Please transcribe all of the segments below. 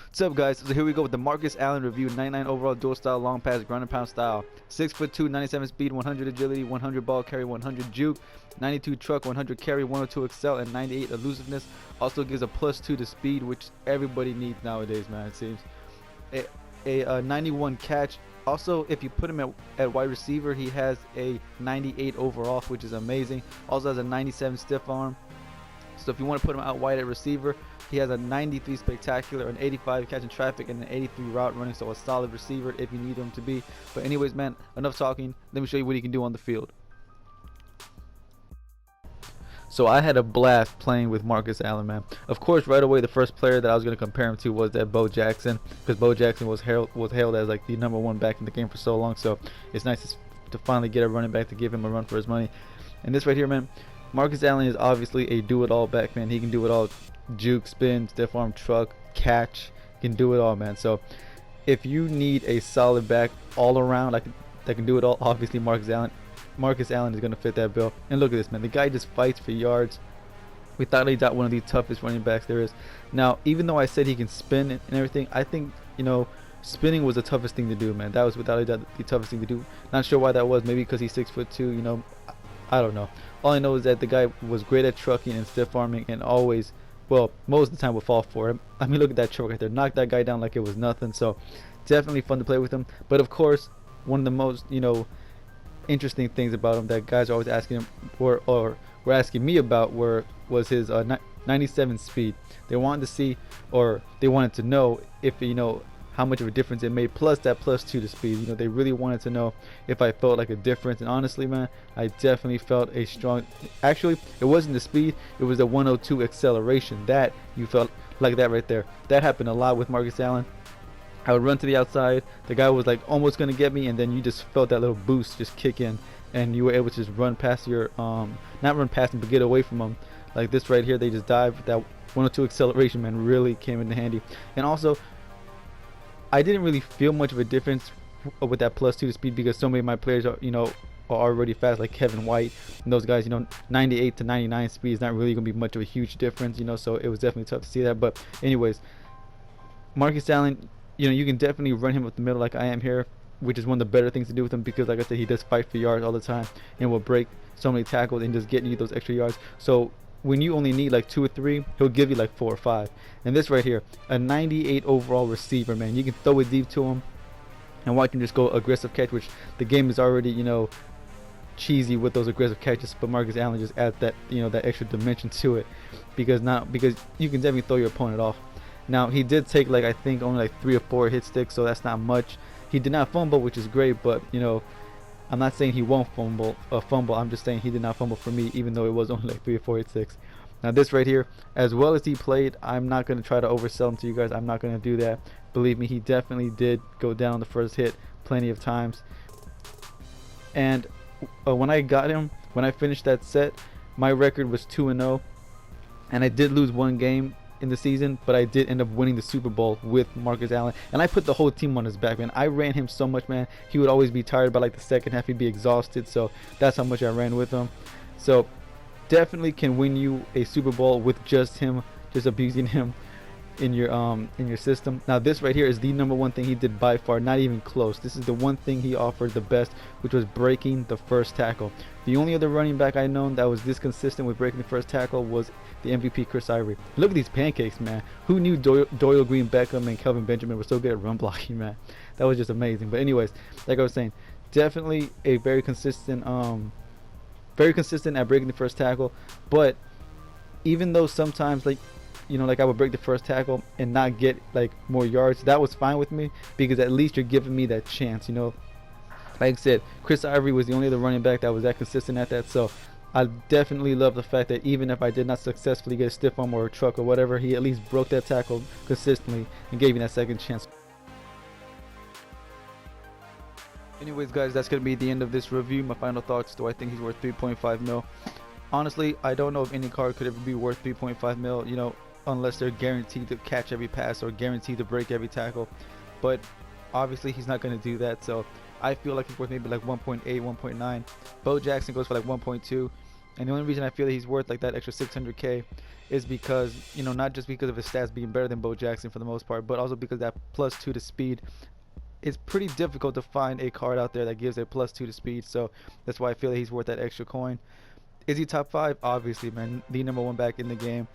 What's up, guys? So here we go with the Marcus Allen review. 99 overall dual style, long pass, ground and pound style. 6'2", 97 speed, 100 agility, 100 ball carry, 100 juke, 92 truck, 100 carry, 102 excel, and 98 elusiveness. Also gives a +2 to speed, which everybody needs nowadays, man. It seems. A 91 catch. Also, if you put him at wide receiver, he has a 98 overall, which is amazing. Also has a 97 stiff arm. So if you want to put him out wide at receiver, he has a 93 spectacular, an 85 catching traffic, and an 83 route running. So a solid receiver if you need him to be. But anyways, man, enough talking. Let me show you what he can do on the field. So I had a blast playing with Marcus Allen, man. Of course, right away, the first player that I was going to compare him to was that Bo Jackson, because Bo Jackson was hailed as like the #1 back in the game for so long. So it's nice to finally get a running back to give him a run for his money. And this right here, man, Marcus Allen is obviously a do-it-all back, man. He can do it all: juke, spin, stiff arm, truck, catch. He can do it all, man. So if you need a solid back all around, that can do it all, obviously Marcus Allen is going to fit that bill. And look at this, man. The guy just fights for yards. We thought he got one of the toughest running backs there is. Now, even though I said he can spin and everything, I think, spinning was the toughest thing to do, man. That was without a doubt the toughest thing to do. Not sure why that was. Maybe because he's 6'2", I don't know. All I know is that the guy was great at trucking and stiff arming, and always, well, most of the time would fall for him. I mean, look at that truck right there. Knocked that guy down like it was nothing. So definitely fun to play with him. But of course, one of the most, interesting things about him that guys are always asking him or were asking me about was his 97 speed. They wanted to see, or they wanted to know if how much of a difference it made, plus that +2 to speed. They really wanted to know if I felt like a difference, and honestly, man, I definitely felt a strong. Actually, it wasn't the speed, it was the 102 acceleration that you felt like that right there. That happened a lot with Marcus Allen. I would run to the outside, the guy was like almost gonna get me, and then you just felt that little boost just kick in, and you were able to just run past your not run past him, but get away from him. Like this right here, they just dive. That 102 acceleration, man, really came in handy. And also, I didn't really feel much of a difference with that +2 to speed, because so many of my players are already fast, like Kevin White and those guys. 98 to 99 speed is not really gonna be much of a huge difference, so it was definitely tough to see that. But anyways, Marcus Allen, you can definitely run him up the middle like I am here, which is one of the better things to do with him, because like I said, he does fight for yards all the time and will break so many tackles and just getting you those extra yards. So when you only need like 2 or 3, he'll give you like 4 or 5. And this right here, a 98 overall receiver, man. You can throw it deep to him and watch him just go aggressive catch, which the game is already cheesy with those aggressive catches, but Marcus Allen just adds that that extra dimension to it, because you can definitely throw your opponent off. Now, he did take I think only like 3 or 4 hit sticks, so that's not much. He did not fumble, which is great, but I'm not saying he won't fumble. I'm just saying he did not fumble for me, even though it was only like 3 or 4 hit sticks. Now this right here, as well as he played, I'm not going to try to oversell him to you guys. I'm not going to do that. Believe me, he definitely did go down on the first hit plenty of times. And when I got him, when I finished that set, my record was 2-0, and I did lose 1 game in the season, but I did end up winning the Super Bowl with Marcus Allen, and I put the whole team on his back, man. I ran him so much, man. He would always be tired by like the second half. He'd be exhausted, so that's how much I ran with him. So definitely can win you a Super Bowl with just him, just abusing him in your system. Now this right here is the #1 thing he did by far, not even close. This is the one thing he offered the best, which was breaking the first tackle. The only other running back I known that was this consistent with breaking the first tackle was the MVP Chris Ivory. Look at these pancakes, man. Who knew Doyle Green Beckham and Kelvin Benjamin were so good at run blocking, man? That was just amazing. But anyways, like I was saying, definitely a very consistent at breaking the first tackle. But even though sometimes like I would break the first tackle and not get like more yards, that was fine with me, because at least you're giving me that chance. Like I said, Chris Ivory was the only other running back that was that consistent at that. So I definitely love the fact that even if I did not successfully get a stiff arm or a truck or whatever, he at least broke that tackle consistently and gave me that second chance. Anyways, guys, that's going to be the end of this review. My final thoughts: do I think he's worth 3.5 mil? Honestly, I don't know if any card could ever be worth 3.5 mil, unless they're guaranteed to catch every pass or guaranteed to break every tackle. But obviously he's not going to do that, so I feel like he's worth maybe like 1.8, 1.9. Bo Jackson goes for like 1.2. And the only reason I feel that he's worth like that extra 600k is because, you know, not just because of his stats being better than Bo Jackson for the most part, but also because that +2 to speed. It's pretty difficult to find a card out there that gives a +2 to speed, so that's why I feel that he's worth that extra coin. Is he top 5? Obviously, man, the #1 back in the game.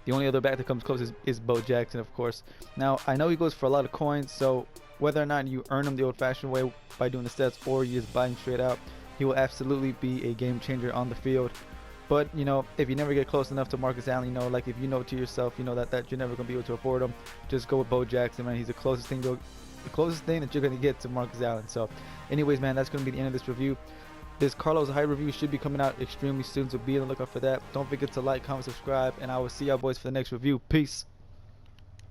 The only other back that comes close is Bo Jackson, of course. Now, I know he goes for a lot of coins, so whether or not you earn him the old-fashioned way by doing the stats or you just buy him straight out, he will absolutely be a game changer on the field. But, you know, if you never get close enough to Marcus Allen, you know, like if you know to yourself, you know that you're never going to be able to afford him, just go with Bo Jackson, man. He's the closest thing that you're going to get to Marcus Allen. So, anyways, man, that's going to be the end of this review. This Carlos Hyde review should be coming out extremely soon, so be on the lookout for that. Don't forget to like, comment, subscribe, and I will see y'all boys for the next review. Peace.